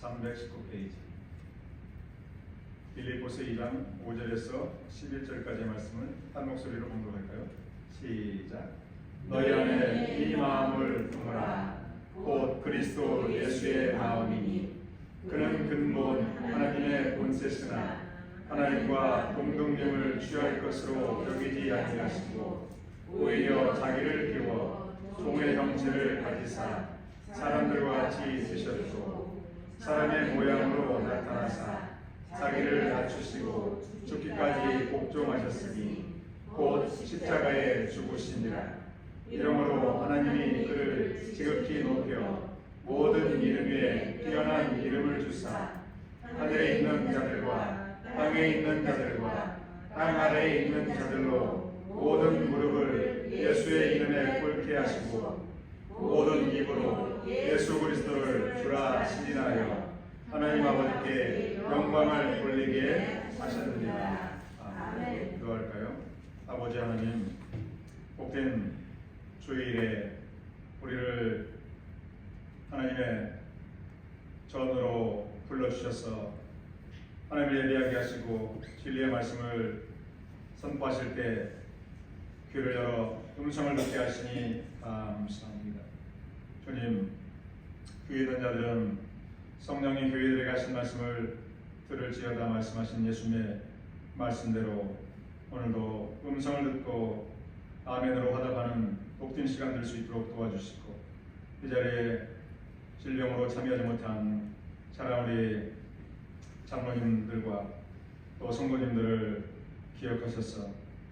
319페이지. 빌립보서 2장 5절에서 11절까지의 말씀을 한 목소리로 공독할까요? 시작. 너희 안에 이 마음을 품으라. 곧 그리스도 예수의 마음이니 그는 근본 하나님의 본체시나 하나님과 동등됨을 취할 것으로 여기지 아니하시고 오히려 자기를 비워 종의 형체를 가지사 사람들과 같이 있으셨고 사람의 모양으로 나타나사 자기를 낮추시고 죽기까지 복종하셨으니 곧 십자가에 죽으시니라. 이러므로 하나님이 그를 지극히 높여 모든 이름 위에 뛰어난 이름을 주사 하늘에 있는 자들과 땅에 있는 자들과 땅 아래에 있는 자들로 모든 무릎을 예수의 이름에 꿇게 하시고 모든 입으로 예수 그리스도를 주라 시인하여 하나님 아버지께 영광을 돌리게 하셨느니라. 아멘. 기도할까요? 아버지 하나님, 복된 주일에 우리를 하나님의 전으로 불러주셔서 하나님을 예배하게 하시고 진리의 말씀을 선포하실 때 귀를 열어 음성을 듣게 하시니 감사합니다. 주님, 귀에 있는 자들은 성령이 교회들에게 하신 말씀을 들을지어다 말씀하신 예수님의 말씀대로 오늘도 음성을 듣고 아멘으로 화답하는 복된 시간 될 수 있도록 도와주시고 이 자리에 질병으로 참여하지 못한 사랑 우리 장로님들과 또 성도님들을 기억하셔서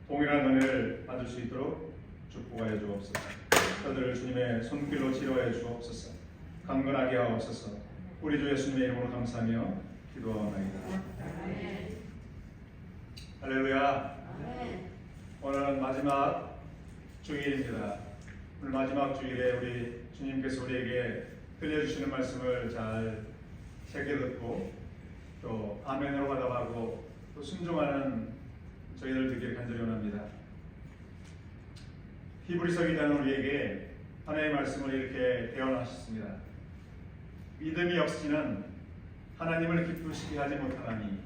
동일한 은혜를 받을 수 있도록 축복하여 주옵소서. 저들을 주님의 손길로 치료하여 주옵소서. 강건하게 하옵소서. 우리 주 예수님의 이름으로 감사하며 기도하옵나이다. 할렐루야. 오늘은 마지막 주일입니다. 오늘 마지막 주일에 우리 주님께서 우리에게 들려주시는 말씀을 잘 새겨 듣고 또 아멘으로 화답하고 또 순종하는 저희들 되기를 간절히 원합니다. 히브리서 기자는 우리에게 하나님의 말씀을 이렇게 대언하셨습니다. 믿음이 없이는 하나님을 기쁘시게 하지 못하나니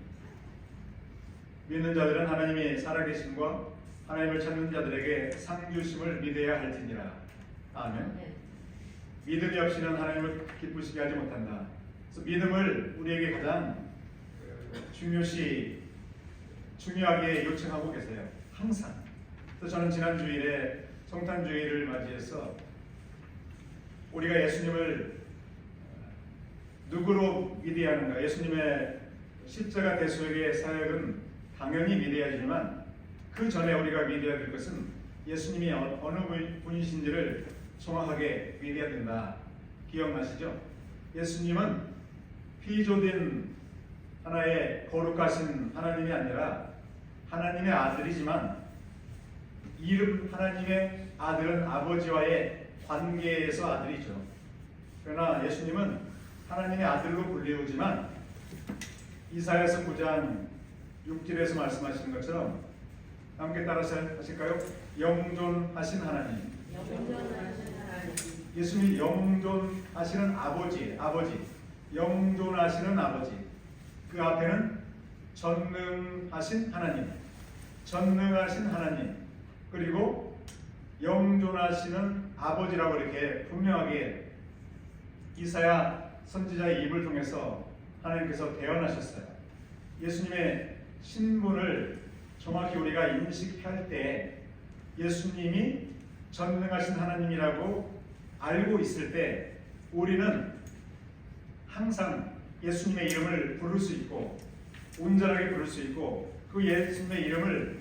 믿는 자들은 하나님이 살아계심과 하나님을 찾는 자들에게 상 주심을 믿어야 할지니라. 아멘. 믿음이 없이는 하나님을 기쁘시게 하지 못한다. 그래서 믿음을 우리에게 가장 중요하게 요청하고 계세요. 항상. 그래서 저는 지난 주일에 성탄주일을 맞이해서 우리가 예수님을 누구로 믿어야 하는가? 예수님의 십자가 대속의 사역은 당연히 믿어야지만 그 전에 우리가 믿어야 될 것은 예수님이 어느 분이신지를 정확하게 믿어야 된다. 기억나시죠? 예수님은 피조된 하나의 거룩하신 하나님이 아니라 하나님의 아들이지만 이름 하나님의 아들은 아버지와의 관계에서 아들이죠. 그러나 예수님은 하나님의 아들로 불리우지만 이사야서 9장 6절에서 말씀하시는 것처럼 함께 따라서 하실까요? 영존하신 하나님. 예수님이 영존하시는 아버지. 영존하시는 아버지. 그 앞에는 전능하신 하나님. 그리고 영존하시는 아버지라고 이렇게 분명하게 이사야 선지자의 입을 통해서 하나님께서 대언하셨어요. 예수님의 신분을 정확히 우리가 인식할 때 예수님이 전능하신 하나님이라고 알고 있을 때 우리는 항상 예수님의 이름을 부를 수 있고 온전하게 부를 수 있고 그 예수님의 이름을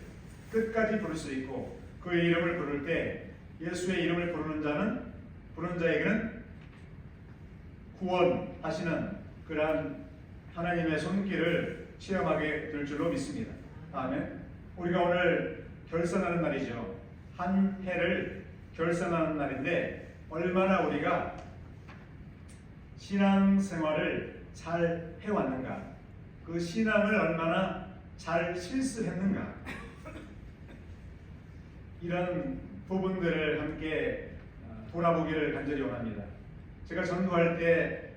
끝까지 부를 수 있고 그의 이름을 부를 때 예수의 이름을 부르는 자에게는 구원하시는 그러한 하나님의 손길을 체험하게 될 줄로 믿습니다. 아멘. 우리가 오늘 결산하는 날이죠. 한 해를 결산하는 날인데 얼마나 우리가 신앙생활을 잘 해왔는가, 그 신앙을 얼마나 잘 실수했는가, 이런 부분들을 함께 돌아보기를 간절히 원합니다. 제가 전도할 때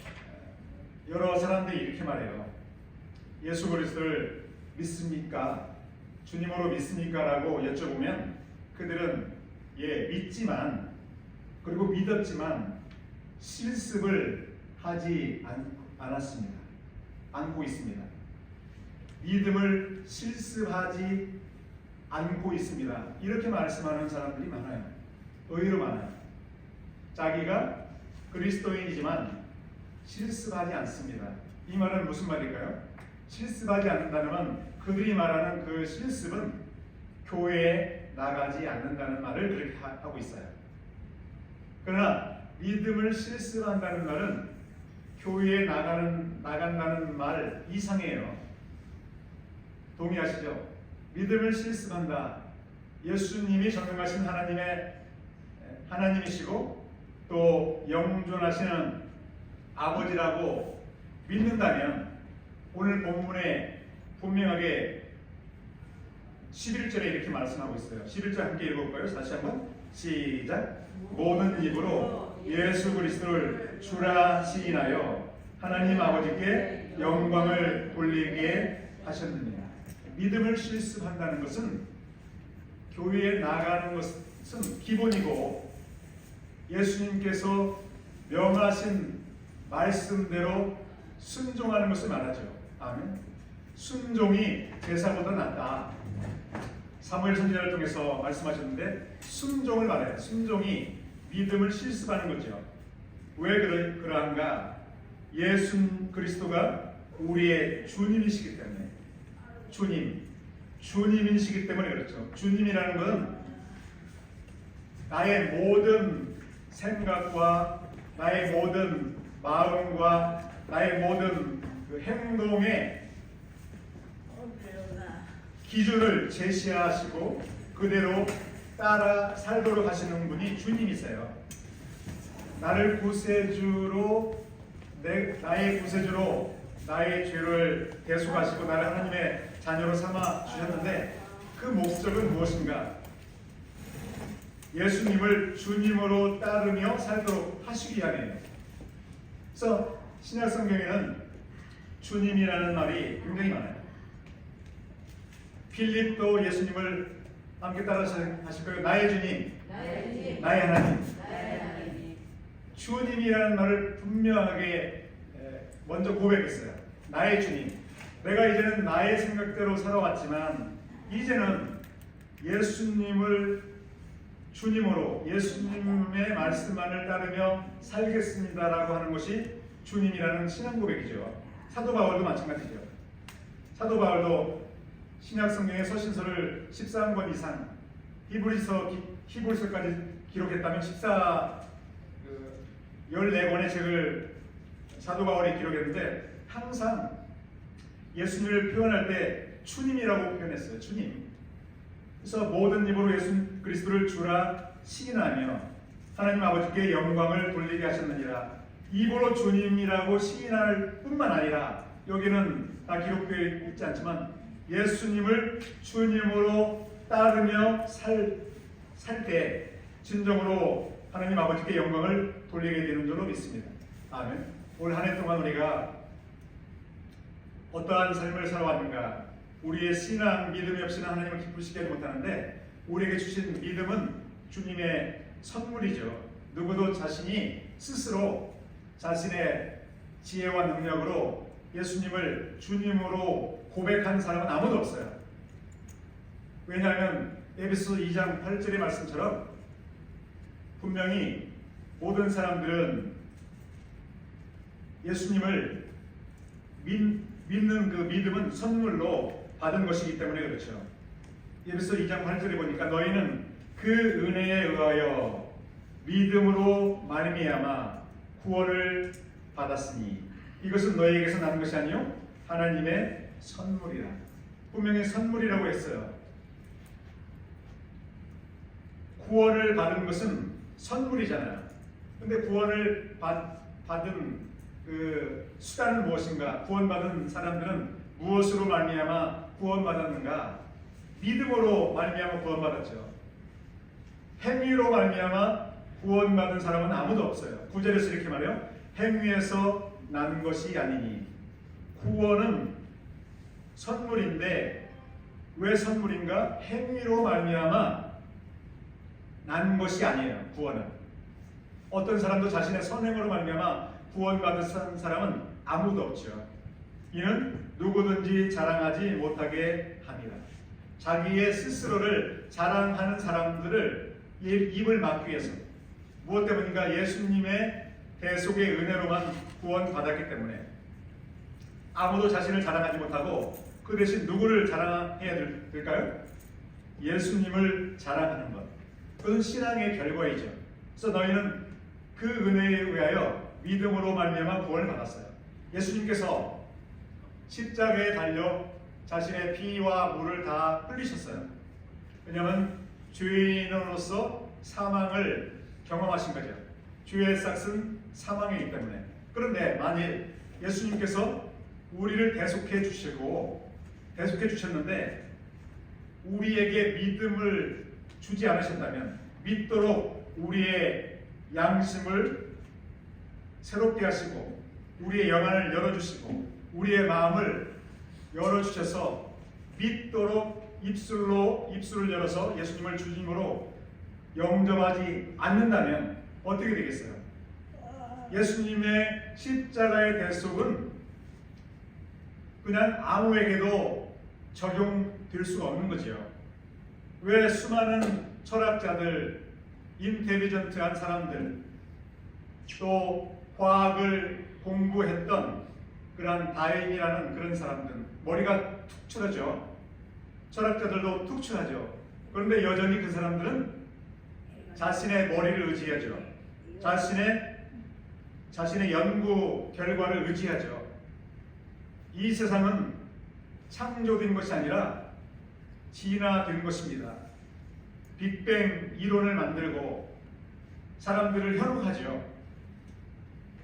여러 사람들이 이렇게 말해요. 예수 그리스도를 믿습니까? 주님으로 믿습니까? 라고 여쭤보면 그들은 예, 믿지만 그리고 믿었지만 실습을 하지 않았습니다. 않고 있습니다. 믿음을 실습하지 않고 있습니다. 이렇게 말씀하는 사람들이 많아요. 의외로 많아요. 자기가 그리스도인이지만 실습하지 않습니다. 이 말은 무슨 말일까요? 실습하지 않는다는 건 그들이 말하는 그 실습은 교회에 나가지 않는다는 말을 그렇게 하고 있어요. 그러나 믿음을 실습한다는 말은 교회에 나간다는 말 이상이에요. 동의하시죠? 믿음을 실습한다. 예수님이 전능하신 하나님이시고 또 영존하시는 아버지라고 믿는다면 오늘 본문에 분명하게 11절에 이렇게 말씀하고 있어요. 11절 함께 읽어볼까요? 다시 한번 시작. 모든 입으로 예수 그리스도를 주라 시인하여 하나님 아버지께 영광을 돌리게 하셨느니라. 믿음을 실습한다는 것은 교회에 나가는 것은 기본이고 예수님께서 명하신 말씀대로 순종하는 것을 말하죠. 아멘. 순종이 제사보다 낫다. 사무엘 선지자를 통해서 말씀하셨는데 순종을 말해요. 순종이 믿음을 실습하는 거죠. 왜 그러한가? 예수 그리스도가 우리의 주님이시기 때문에. 주님이시기 때문에 그렇죠. 주님이라는 것은 나의 모든 생각과 나의 모든 마음과 나의 모든 그 행동의 기준을 제시하시고 그대로 따라 살도록 하시는 분이 주님이세요. 나를 구세주로 나의 구세주로 나의 죄를 대속하시고 나를 하나님의 자녀로 삼아 주셨는데 그 목적은 무엇인가? 예수님을 주님으로 따르며 살도록 하시기 위함이에요. 그래서 신약 성경에는 주님이라는 말이 굉장히 많아요. 필립도 예수님을 함께 따라서 하실 거예요. 나의 주님, 나의 하나님. 주님이라는 말을 분명하게 먼저 고백했어요. 나의 주님. 내가 이제는 나의 생각대로 살아왔지만 이제는 예수님을 주님으로 예수님의 말씀만을 따르며 살겠습니다라고 하는 것이 주님이라는 신앙 고백이죠. 사도 바울도 마찬가지죠. 사도 바울도 신약 성경의 서신서를 13권 이상 히브리서까지 기록했다면 14권의 책을 사도 바울이 기록했는데 항상 예수님을 표현할 때 주님이라고 표현했어요. 주님. 그래서 모든 입으로 예수 그리스도를 주라 시인하며 하나님 아버지께 영광을 돌리게 하셨느니라. 입으로 주님이라고 시인할 뿐만 아니라 여기는 다 기록되어 있지 않지만 예수님을 주님으로 따르며 살 때 진정으로 하나님 아버지께 영광을 돌리게 되는 줄로 믿습니다. 아멘. 올 한 해 동안 우리가 어떠한 삶을 살아왔는가? 우리의 신앙, 믿음이 없이는 하나님을 기쁘시게 하지 못하는데 우리에게 주신 믿음은 주님의 선물이죠. 누구도 자신이 스스로 자신의 지혜와 능력으로 예수님을 주님으로 고백한 사람은 아무도 없어요. 왜냐하면 에베소 2장 8절의 말씀처럼 분명히 모든 사람들은 예수님을 믿는 그 믿음은 선물로 받은 것이기 때문에 그렇죠. 에베소 2장 8절에 보니까 너희는 그 은혜에 의하여 믿음으로 말미암아 구원을 받았으니 이것은 너희에게서 나는 것이 아니요 하나님의 선물이라. 분명히 선물이라고 했어요. 구원을 받은 것은 선물이잖아요. 근데 구원을 받은 그 수단은 무엇인가? 구원받은 사람들은 무엇으로 말미암아 구원받았는가? 믿음으로 말미암아 구원받았죠. 행위로 말미암아 구원받은 사람은 아무도 없어요. 9절에서 이렇게 말해요. 행위에서 난 것이 아니니. 구원은 선물인데 왜 선물인가? 행위로 말미암아 난 것이 아니에요. 구원은 어떤 사람도 자신의 선행으로 말미암아 구원받은 사람은 아무도 없죠. 이는 누구든지 자랑하지 못하게 합니다. 자기의 스스로를 자랑하는 사람들을 입을 막기 위해서. 무엇 때문인가? 예수님의 대속의 은혜로만 구원받았기 때문에. 아무도 자신을 자랑하지 못하고 그 대신 누구를 자랑해야 될까요? 예수님을 자랑하는 것. 그것은 신앙의 결과이죠. 그래서 너희는 그 은혜에 의하여 믿음으로 말미암아 구원을 받았어요. 예수님께서 십자가에 달려 자신의 피와 물을 다 흘리셨어요. 왜냐하면 죄인으로서 사망을 경험하신 거죠. 죄의 삭은 사망이기 때문에. 그런데 만일 예수님께서 우리를 대속해 주셨는데 우리에게 믿음을 주지 않으셨다면, 믿도록 우리의 양심을 새롭게 하시고 우리의 영안을 열어주시고 우리의 마음을 열어주셔서 믿도록 입술을 열어서 예수님을 주님으로 영접하지 않는다면 어떻게 되겠어요? 예수님의 십자가의 대속은 그냥 아무에게도 적용될 수가 없는 거죠. 왜 수많은 철학자들, 인텔리전트한 사람들, 또 과학을 공부했던 그런 다윈이라는 그런 사람들, 머리가 툭 쳐죠. 철학자들도 툭 쳐하죠. 그런데 여전히 그 사람들은 자신의 머리를 의지하죠. 자신의 연구 결과를 의지하죠. 이 세상은 창조된 것이 아니라 진화된 것입니다. 빅뱅 이론을 만들고 사람들을 현혹하죠.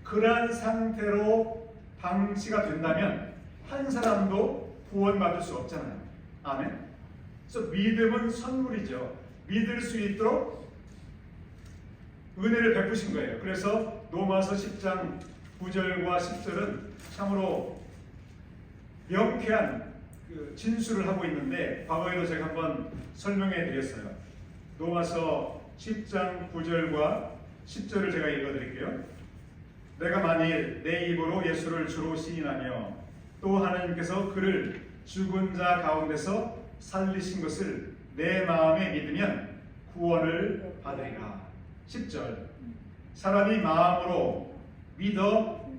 그러한 상태로 방치가 된다면 한 사람도 구원받을 수 없잖아요. 아멘. 그래서 믿음은 선물이죠. 믿을 수 있도록 은혜를 베푸신 거예요. 그래서 로마서 10장 9절과 10절은 참으로 명쾌한 진술을 하고 있는데 과거에도 제가 한번 설명해 드렸어요. 로마서 10장 9절과 10절을 제가 읽어드릴게요. 내가 만일 내 입으로 예수를 주로 시인하며 또 하나님께서 그를 죽은 자 가운데서 살리신 것을 내 마음에 믿으면 구원을 받으리라. 10절 사람이 마음으로 믿어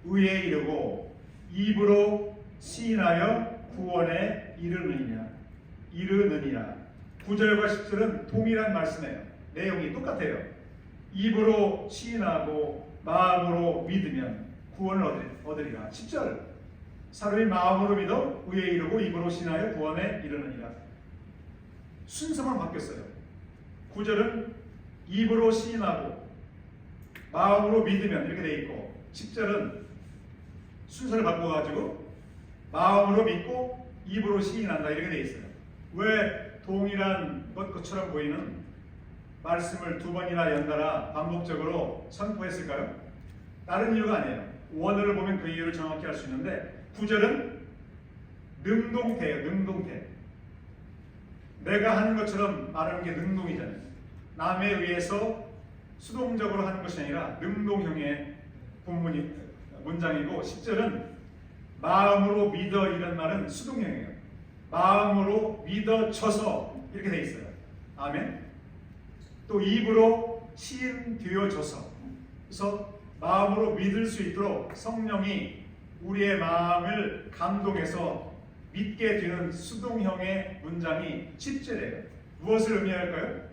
의에 이르고 입으로 시인하여 구원에 이르느니라. 9절과 10절은 동일한 말씀이에요. 내용이 똑같아요. 입으로 시인하고 마음으로 믿으면 구원을 얻으리라. 10절 사람이 마음으로 믿어 의에 이르고 입으로 시인하여 구원에 이르느니라. 순서만 바뀌었어요. 9절은 입으로 시인하고 마음으로 믿으면 이렇게 돼 있고 10절은 순서를 바꿔가지고 마음으로 믿고 입으로 시인한다 이렇게 돼 있어요. 왜 동일한 것처럼 보이는 말씀을 두 번이나 연달아 반복적으로 선포했을까요? 다른 이유가 아니에요. 원어를 보면 그 이유를 정확히 알 수 있는데 9절은 능동태예요. 능동태. 내가 하는 것처럼 말하는 게 능동이잖아요. 남에 의해서 수동적으로 하는 것이 아니라 능동형의 문장이고 10절은 마음으로 믿어 이런 말은 수동형이에요. 마음으로 믿어져서 이렇게 돼 있어요. 아멘. 또 입으로 시인되어져서 그래서 마음으로 믿을 수 있도록 성령이 우리의 마음을 감동해서 믿게 되는 수동형의 문장이 10절이에요. 무엇을 의미할까요?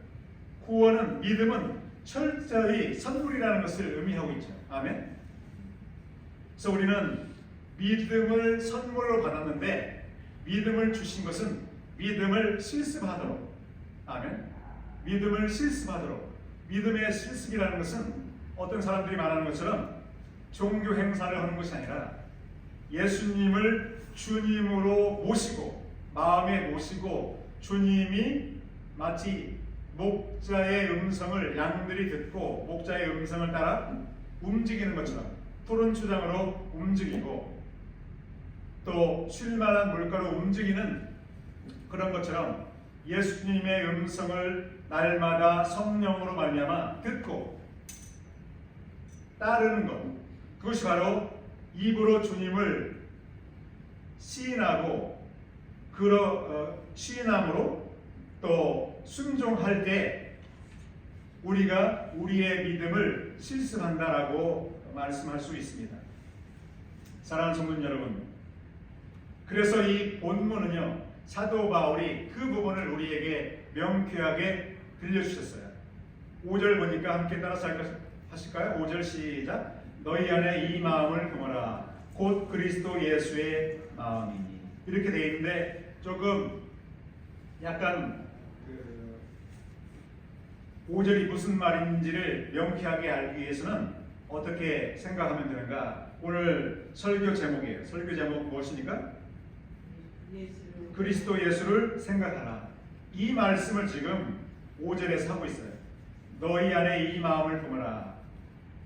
구원은 믿음은 철저히 선물이라는 것을 의미하고 있죠. 아멘. 그래서 우리는 믿음을 선물로 받았는데 믿음을 주신 것은 믿음을 실습하도록. 아멘. 믿음을 실습하도록. 믿음의 실습이라는 것은 어떤 사람들이 말하는 것처럼 종교 행사를 하는 것이 아니라 예수님을 주님으로 모시고 마음에 모시고 주님이 마치 목자의 음성을 양들이 듣고 목자의 음성을 따라 움직이는 것처럼 푸른 초장으로 움직이고 또 쉴만한 물가로 움직이는 그런 것처럼 예수님의 음성을 날마다 성령으로 말미암아 듣고 따르는 것, 그것이 바로 입으로 주님을 시인하고 시인함으로 또 순종할 때 우리가 우리의 믿음을 실습한다라고 말씀할 수 있습니다. 사랑하는 성도 여러분, 그래서 이 본문은요, 사도 바울이 그 부분을 우리에게 명쾌하게 들려주셨어요. 5절 보니까 함께 따라서 하실까요? 5절 시작. 너희 안에 이 마음을 품어라. 곧 그리스도 예수의 마음이니. 이렇게 되어 있는데 조금 약간 5절이 무슨 말인지를 명쾌하게 알기 위해서는 어떻게 생각하면 되는가? 오늘 설교 제목이에요. 설교 제목 무엇입니까? 그리스도 예수를 생각하라. 이 말씀을 지금 5절에서 하고 있어요. 너희 안에 이 마음을 품어라.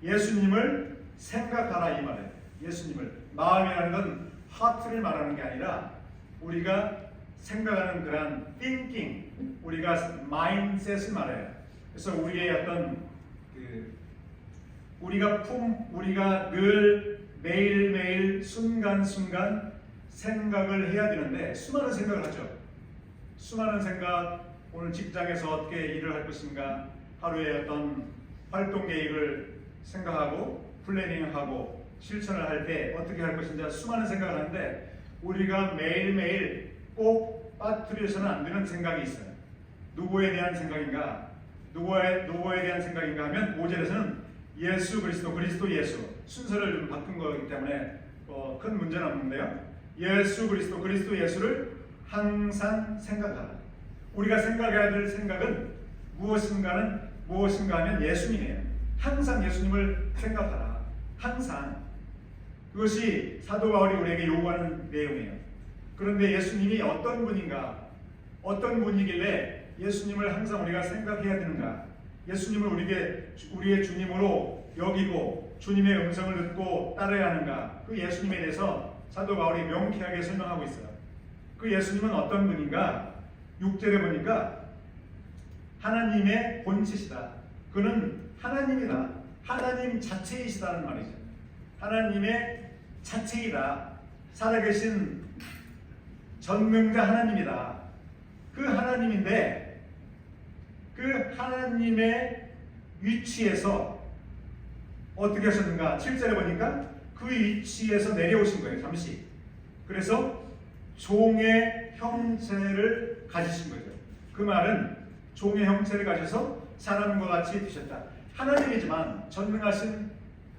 예수님을 생각하라 이 말이에요. 예수님을. 마음이라는 건 하트를 말하는 게 아니라 우리가 생각하는 그런 thinking, 우리가 mindset을 말해요. 그래서 우리의 어떤 우리가 늘 매일매일 순간순간 생각을 해야 되는데 수많은 생각을 하죠. 수많은 생각, 오늘 직장에서 어떻게 일을 할 것인가, 하루의 어떤 활동 계획을 생각하고 플래닝하고 실천을 할 때 어떻게 할 것인지 수많은 생각을 하는데 우리가 매일매일 꼭 빠뜨려서는 안 되는 생각이 있어요. 누구에 대한 생각인가? 누구에 대한 생각인가 하면 5절에서는 예수 그리스도, 그리스도 예수 순서를 좀 바꾼 거기 때문에 큰 문제는 없는데요. 예수 그리스도, 그리스도 예수를 항상 생각하라. 우리가 생각해야 될 생각은 무엇인가 하면 예수님이에요. 항상 예수님을 생각하라. 항상. 그것이 사도 바울이 우리에게 요구하는 내용이에요. 그런데 예수님이 어떤 분인가? 어떤 분이길래 예수님을 항상 우리가 생각해야 되는가? 예수님을 우리의 주님으로 여기고 주님의 음성을 듣고 따라야 하는가? 그 예수님에 대해서 사도 바울이 명쾌하게 설명하고 있어요. 그 예수님은 어떤 분인가? 6절에 보니까 하나님의 본체시다. 그는 하나님이다. 하나님 자체이시다는 말이죠. 하나님의 자체이다. 살아계신 전능자 하나님이다. 그 하나님인데 그 하나님의 위치에서 어떻게 하셨는가? 7절에 보니까 그 위치에서 내려오신 거예요. 잠시. 그래서 종의 형체를 가지신 거죠. 그 말은 종의 형체를 가져서 사람과 같이 되셨다. 하나님이지만 전능하신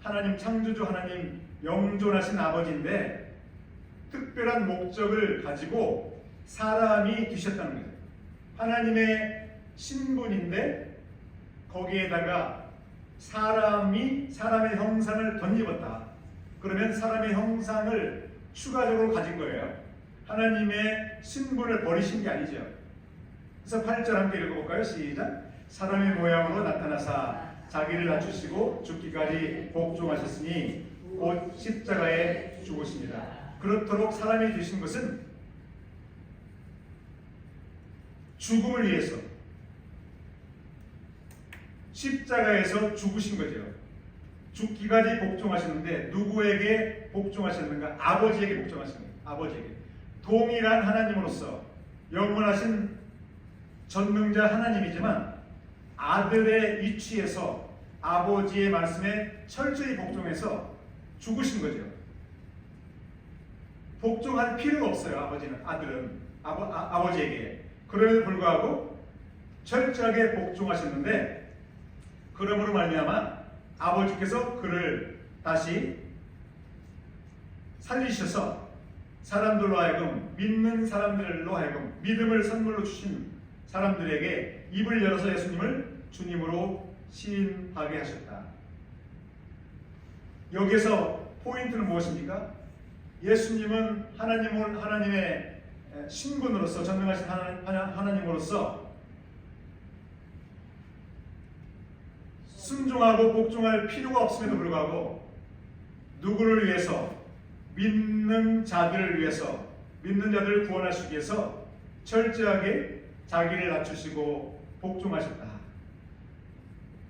하나님, 창조주 하나님, 영존하신 아버지인데 특별한 목적을 가지고 사람이 되셨다는 거예요. 하나님의 신분인데 거기에다가 사람의 형상을 덧입었다. 그러면 사람의 형상을 추가적으로 가진 거예요. 하나님의 신분을 버리신 게 아니죠. 그래서 8절 함께 읽어볼까요? 시작. 사람의 모양으로 나타나사 자기를 낮추시고 죽기까지 복종하셨으니 곧 십자가에 죽으십니다. 그렇도록 사람이 되신 것은 죽음을 위해서 십자가에서 죽으신 거죠. 죽기까지 복종하셨는데 누구에게 복종하셨는가? 아버지에게 복종하신 거예요. 아버지에게. 동일한 하나님으로서 영원하신 전능자 하나님이지만 아들의 위치에서 아버지의 말씀에 철저히 복종해서 죽으신 거죠. 복종할 필요가 없어요. 아들은 아버지에게. 그럼에도 불구하고 철저하게 복종하셨는데 그러므로 말미암아 아버지께서 그를 다시 살리셔서 사람들로 하여금 믿는 사람들로 하여금 믿음을 선물로 주신 사람들에게 입을 열어서 예수님을 주님으로 시인하게 하셨다. 여기서 포인트는 무엇입니까? 예수님은 하나님의 신분으로서 전능하신 하나님으로서 순종하고 복종할 필요가 없음에도 불구하고 누구를 위해서? 믿는 자들을 위해서, 믿는 자들을 구원하시기 위해서 철저하게 자기를 낮추시고 복종하셨다.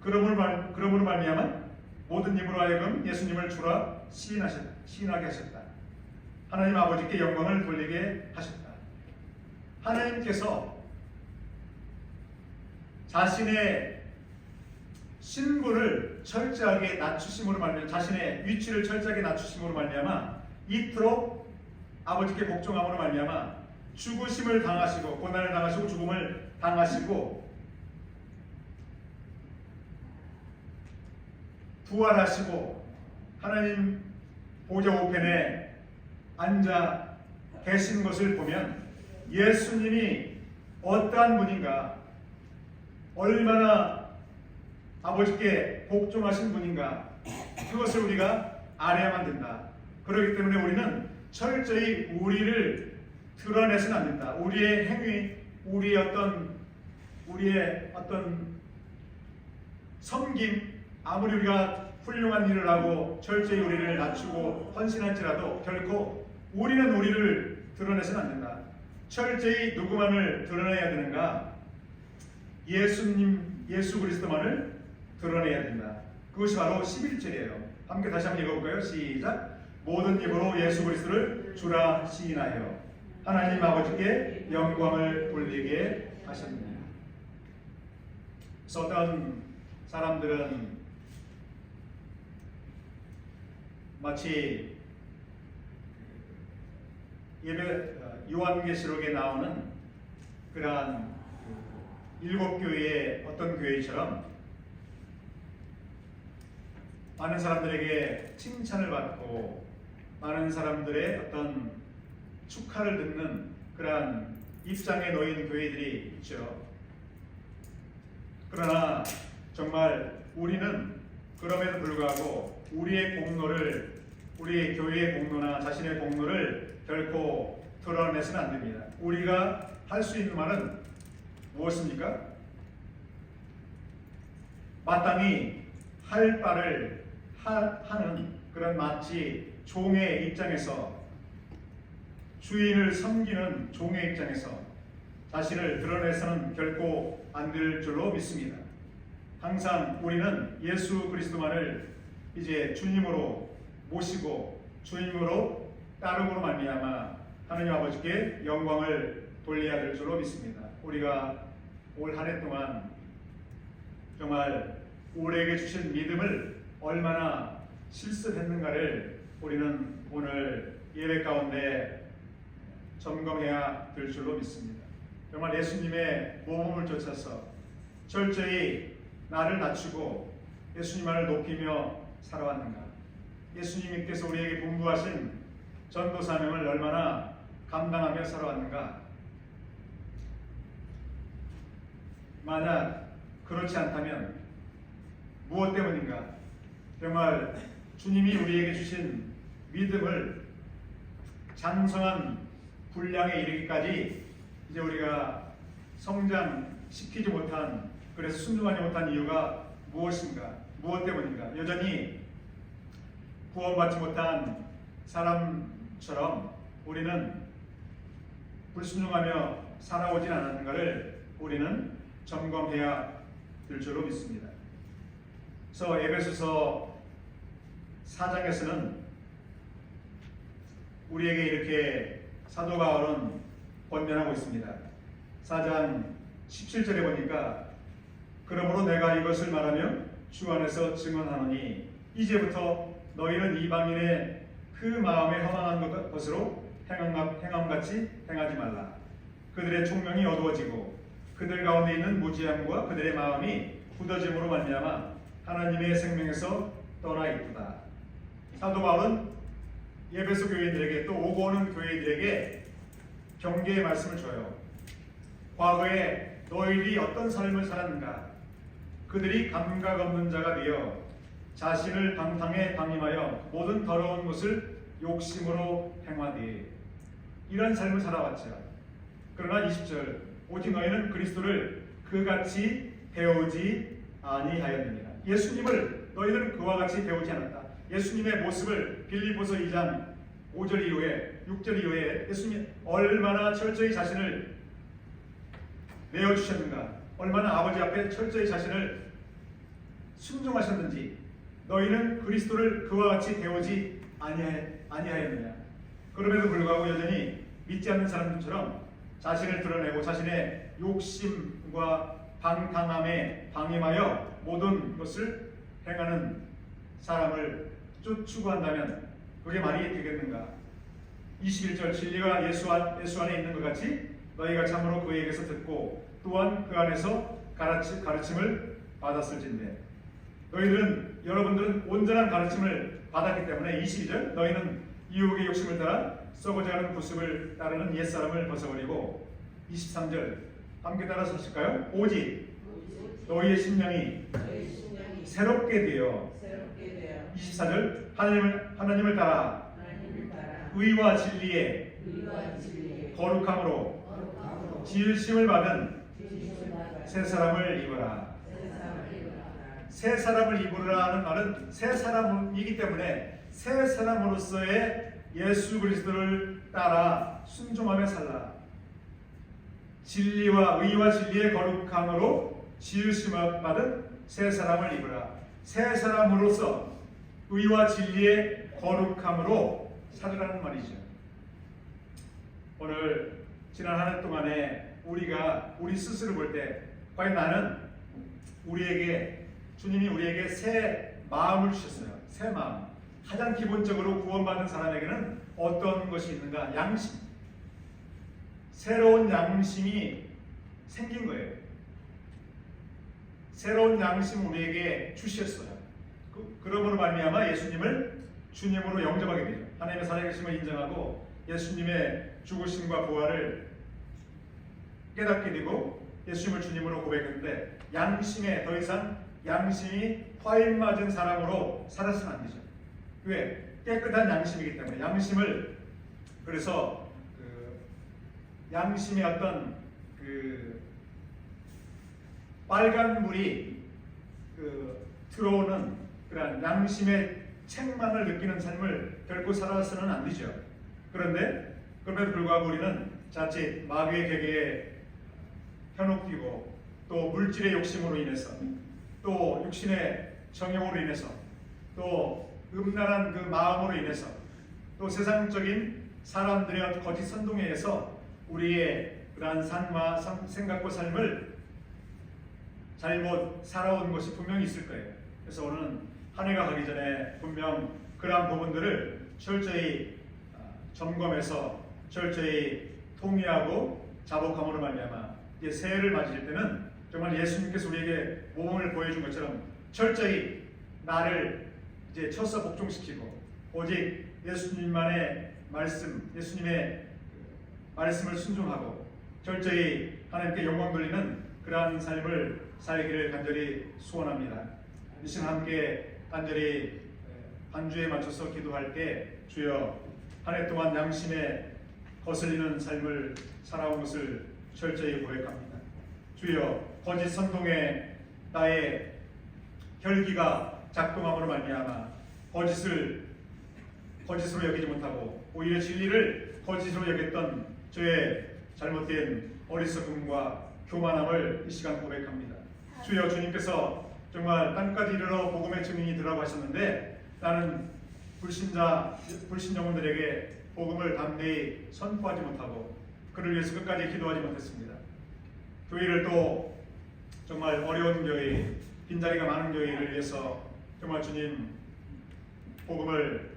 그러므로 말미암아 모든 입으로 하여금 예수님을 주라 시인하게 하셨다. 하나님 아버지께 영광을 돌리게 하셨다. 하나님께서 자신의 신분을 철저하게 낮추심으로 말미암아, 자신의 위치를 철저하게 낮추심으로 말미암아 이토록 아버지께 복종함으로 말미암아 죽으심을 당하시고, 고난을 당하시고 죽음을 당하시고 부활하시고 하나님 보좌 우편에 앉아 계신 것을 보면 예수님이 어떠한 분인가, 얼마나 아버지께 복종하신 분인가, 그것을 우리가 알아야만 된다. 그렇기 때문에 우리는 철저히 우리를 드러내서는 안 된다. 우리의 행위, 우리의 어떤 섬김, 아무리 우리가 훌륭한 일을 하고 철저히 우리를 낮추고 헌신할지라도 결코 우리는 우리를 드러내서는 안 된다. 철저히 누구만을 드러내야 되는가? 예수 그리스도만을 드러내야 된다. 그것이 바로 11절이에요. 함께 다시 한번 읽어볼까요? 시작. 모든 입으로 예수 그리스도를 주라 시인하여 하나님 아버지께 영광을 돌리게 하셨느니라. 그래서 어떤 사람들은 마치 요한계시록에 나오는 그러한 일곱 교회의 어떤 교회처럼 많은 사람들에게 칭찬을 받고 많은 사람들의 어떤 축하를 듣는 그러한 입장에 놓인 교회들이 있죠. 그러나 정말 우리는 그럼에도 불구하고 우리의 교회의 공로나 자신의 공로를 결코 드러내서는 안 됩니다. 우리가 할 수 있는 말은 무엇입니까? 마땅히 할 바를 하는 그런 마치 종의 입장에서, 주인을 섬기는 종의 입장에서 자신을 드러내서는 결코 안 될 줄로 믿습니다. 항상 우리는 예수 그리스도만을 이제 주님으로 모시고 주님으로 따름으로 말미암아 하나님 아버지께 영광을 돌려야 될 줄로 믿습니다. 우리가 올 한 해 동안 정말 우리에게 주신 믿음을 얼마나 실습했는가를 우리는 오늘 예배 가운데 점검해야 될 줄로 믿습니다. 정말 예수님의 모범을 쫓아서 철저히 나를 낮추고 예수님만을 높이며 살아왔는가? 예수님께서 우리에게 분부하신 전도 사명을 얼마나 감당하며 살아왔는가? 만약 그렇지 않다면 무엇 때문인가? 정말 주님이 우리에게 주신 믿음을 장성한 분량에 이르기까지 이제 우리가 성장시키지 못한, 그래서 순종하지 못한 이유가 무엇인가? 무엇 때문인가? 여전히 구원받지 못한 사람처럼 우리는 불순종하며 살아오진 않았는가를 우리는 점검해야 될 줄로 믿습니다. 그래서 에베소서 4장에서는 우리에게 이렇게 사도 바울은 권면하고 있습니다. 4장 17절에 보니까 그러므로 내가 이것을 말하며 주 안에서 증언하노니 이제부터 너희는 이방인의 그 마음에 허망한 것으로 행함같이 행하지 말라. 그들의 총명이 어두워지고 그들 가운데 있는 무지함과 그들의 마음이 굳어짐으로 말미암아 하나님의 생명에서 떠나 있도다. 사도 바울은 에베소 교인들에게, 또 오고 오는 교인들에게 경계의 말씀을 줘요. 과거에 너희들이 어떤 삶을 살았는가? 그들이 감각 없는 자가 되어 자신을 방탕에 방임하여 모든 더러운 것을 욕심으로 행하되, 이런 삶을 살아왔죠. 그러나 20절, 오직 너희는 그리스도를 그같이 배우지 아니하였느니라. 예수님을 너희들은 그와 같이 배우지 않았다. 예수님의 모습을 빌립보서 2장 5절 이후에 6절 이후에 예수님이 얼마나 철저히 자신을 내어주셨는가, 얼마나 아버지 앞에 철저히 자신을 순종하셨는지, 너희는 그리스도를 그와 같이 배우지 아니하였느냐. 그럼에도 불구하고 여전히 믿지 않는 사람들처럼 자신을 드러내고 자신의 욕심과 방탕함에 방임하여 모든 것을 행하는 사람을 추구한다면 그게 말이 되겠는가? 21절, 진리가 예수 안에 있는 것 같이 너희가 참으로 그에게서 듣고 또한 그 안에서 가르침을 받았을진데, 여러분들은 온전한 가르침을 받았기 때문에 22절, 너희는 유혹의 욕심을 따라 썩어져가는 구습을 따르는 옛사람을 벗어버리고, 23절 함께 따라서 하실까요? 오직 너희의 심령이 새롭게 되어 24절 하나님을 따라 의와 진리의 거룩함으로 지으심을 받은 새 사람을 입어라. 새 사람을 입으라 하는 말은 새 사람이기 때문에 새 사람으로서의 예수 그리스도를 따라 순종하며 살라. 진리와 의와 진리의 거룩함으로 지으심을 받은 새 사람을 입으라. 새 사람으로서 의와 진리의 거룩함으로 살으라는 말이죠. 오늘 지난 한 해 동안에 우리가 우리 스스로 볼 때 과연 나는 주님이 우리에게 새 마음을 주셨어요. 새 마음. 가장 기본적으로 구원받은 사람에게는 어떤 것이 있는가? 양심. 새로운 양심이 생긴 거예요. 새로운 양심 우리에게 주셨어요. 그러므로 말미암아 예수님을 주님으로 영접하게 되죠. 하나님의 살아계심을 인정하고 예수님의 죽으심과 부활을 깨닫게 되고 예수님을 주님으로 고백했는데, 양심에 더 이상 양심이 화인 맞은 사람으로 살아서는 안 되죠. 왜? 깨끗한 양심이기 때문에. 양심을, 그래서 양심의 어떤 빨간 물이 들어오는 그런 양심의 책망을 느끼는 삶을 결코 살아서는 안 되죠. 그럼에도 불구하고 우리는 자칫 마귀의 계계에 현혹되고, 또 물질의 욕심으로 인해서, 또 육신의 정욕으로 인해서, 또 음란한 그 마음으로 인해서, 또 세상적인 사람들의 거짓 선동에 의해서 우리의 그러한 삶과 생각과 삶을 잘못 살아온 것이 분명히 있을 거예요. 그래서 오늘은 한 해가 가기 전에 분명 그러한 부분들을 철저히 점검해서 철저히 통회하고 자복함으로 말미암아 이제 새해를 맞을 때는 정말 예수님께서 우리에게 모범을 보여준 것처럼 철저히 나를 이제 쳐서 복종시키고 오직 예수님만의 말씀, 예수님의 말씀을 순종하고 철저히 하나님께 영광 돌리는 그러한 삶을 살기를 간절히 소원합니다. 이 시간 함께 간절히 반주에 맞춰서 기도할 때, 주여 한 해 동안 양심에 거슬리는 삶을 살아온 것을 철저히 고백합니다. 주여 거짓 선동에 나의 혈기가 작동함으로 말미암아 거짓으로 여기지 못하고 오히려 진리를 거짓으로 여겼던 저의 잘못된 어리석음과 교만함을 이 시간 고백합니다. 주여, 주님께서 정말 땅까지 이르러 복음의 증인이 되라고 하셨는데 나는 불신 영혼들에게 복음을 담대히 선포하지 못하고 그를 위해서 끝까지 기도하지 못했습니다. 교회를 또 정말 어려운 교회, 빈자리가 많은 교회를 위해서 정말 주님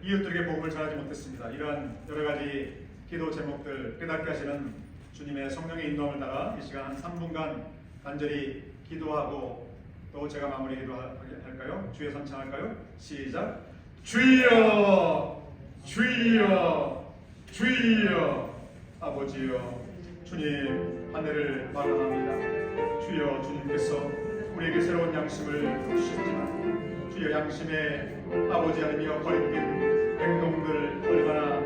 이웃들에게 복음을 전하지 못했습니다. 이러한 여러 가지 기도 제목들 깨닫게 하시는 주님의 성령의 인도함을 따라 이 시간 한 3분간 간절히 기도하고 또 제가 마무리 기도할까요? 주의 선창할까요? 시작. 주여, 주여, 주여. 아버지여, 주님 한 해를 마감합니다. 주여, 주님께서 우리에게 새로운 양심을 주셨지만 주여 양심의 아버지 하나님이여 거짓된 행동들 얼마나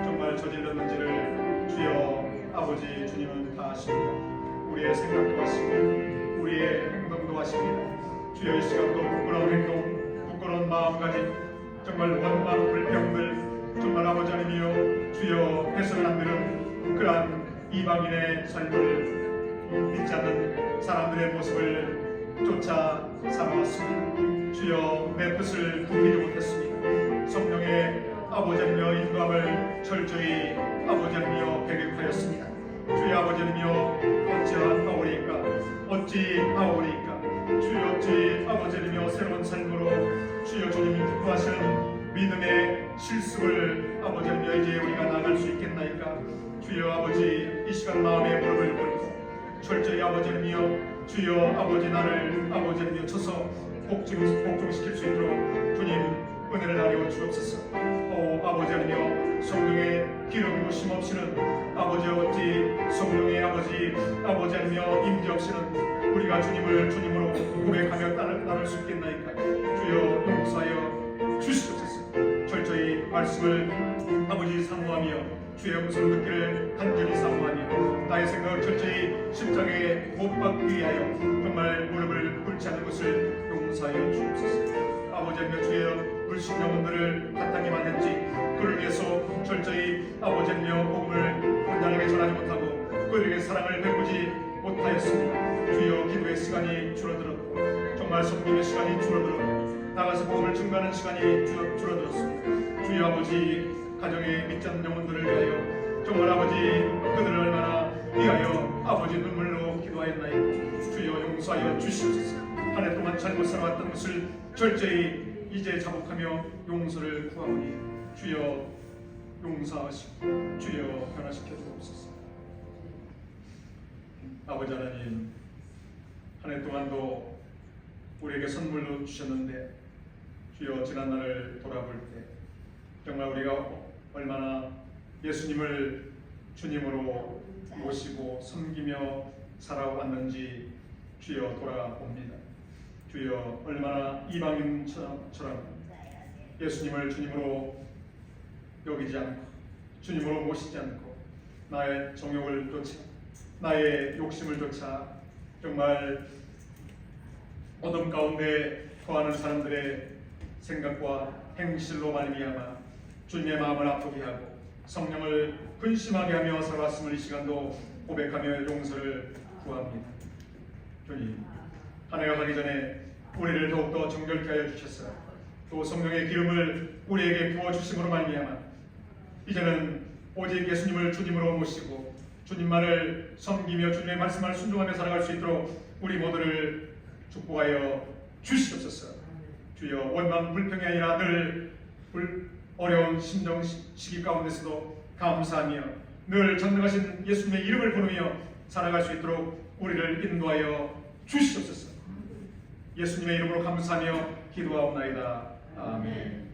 정말 저질렀는지를 주여 아버지 주님은 다 아십니다. 우리의 생각도 하시고 우리의 행동도 하십니다. 주여 이 시간도 부끄러운 행동, 부끄러운 마음가짐, 정말 원망 불평들 정말 아버지 하나님이여 주여 해서는 안 되는 그러한 이방인의 삶을 믿지 않는 사람들의 모습을 쫓아 살아왔습니다. 주여 내 뜻을 굽히지 못했습니다. 성령의 아버지 하나님이여 인도함을 철저히 아버지 하나님이여 배격하였습니다. 주여 아버지 하나님이여 어찌하오리까 어찌하오리까 주여 어찌 아버지 하나님이여 새로운 삶으로 주여 주님이 기뻐하시는 믿음의 실습을 아버지 하나님이여 이제 우리가 나갈 수 있겠나이까. 주여 아버지 이 시간 마음의 무릎을 꿇고 철저히 아버지 하나님이여 주여 아버지 나를 아버지 하나님이여 쳐서 복종시킬 수 있도록 주님 은혜를 나려 주옵소서. 오 아버지 하나님이여 성령의 기름 부으심 없이는 아버지 어찌 성령의 아버지 하나님이여 임재 없이는 우리가 주님을 주님으로 고백하며 따를 수 있겠나이까. 주여 용서하여 주시옵소서. 철저히 말씀을 아버지 사모하며 주의 음성을 듣기를 간절히 사모하며 나의 생각을 철저히 십자가에 못 박기 위하여 정말 무릎을 꿇지 않는 것을 용서하여 주옵소서. 아버지 하나님 주의 불신 영혼들을 바탕에 만든지 그를 위해서 철저히 아버지 하나님 복음을 온전하게 전하지 못하고 그들에게 사랑을 베푸지 못하였습니다. 주여 기도의 시간이 줄어들었고 정말 섬김의 시간이 줄어들었고 나가서 복음을 증거하는 시간이 줄어들었습니다. 주여 아버지 가정에 믿지 않는 영혼들을 위하여 정말 아버지 그들을 얼마나 위하여 아버지 눈물로 기도하였나이까. 주여 용서하여 주시옵소서. 한 해 동안 잘못 살아왔던 것을 철저히 이제 자복하며 용서를 구하오니 주여 용서하시고 주여 변화시켜 주옵소서. 아버지 하나님 한 해 동안도 우리에게 선물로 주셨는데 주여 지난날을 돌아볼 때 정말 우리가 얼마나 예수님을 주님으로 모시고 섬기며 살아왔는지 주여 돌아봅니다. 주여 얼마나 이방인처럼 예수님을 주님으로 여기지 않고 주님으로 모시지 않고 나의 정욕을 쫓아 나의 욕심을 쫓아 정말 어둠 가운데 거하는 사람들의 생각과 행실로 말미암아 주님의 마음을 아프게 하고 성령을 근심하게 하며 살아왔음을 이 시간도 고백하며 용서를 구합니다. 주님 한 해가 가기 전에 우리를 더욱더 정결케 하여 주셨어요. 또 성령의 기름을 우리에게 부어주심으로 말미암아 이제는 오직 예수님을 주님으로 모시고 주님만을 섬기며 주님의 말씀을 순종하며 살아갈 수 있도록 우리 모두를 축복하여 주시옵소서. 주여 원망 불평이 아니라 늘 어려운 심정 시기 가운데서도 감사하며 늘 전능하신 예수님의 이름을 부르며 살아갈 수 있도록 우리를 인도하여 주시옵소서. 예수님의 이름으로 감사하며 기도하옵나이다. 아멘.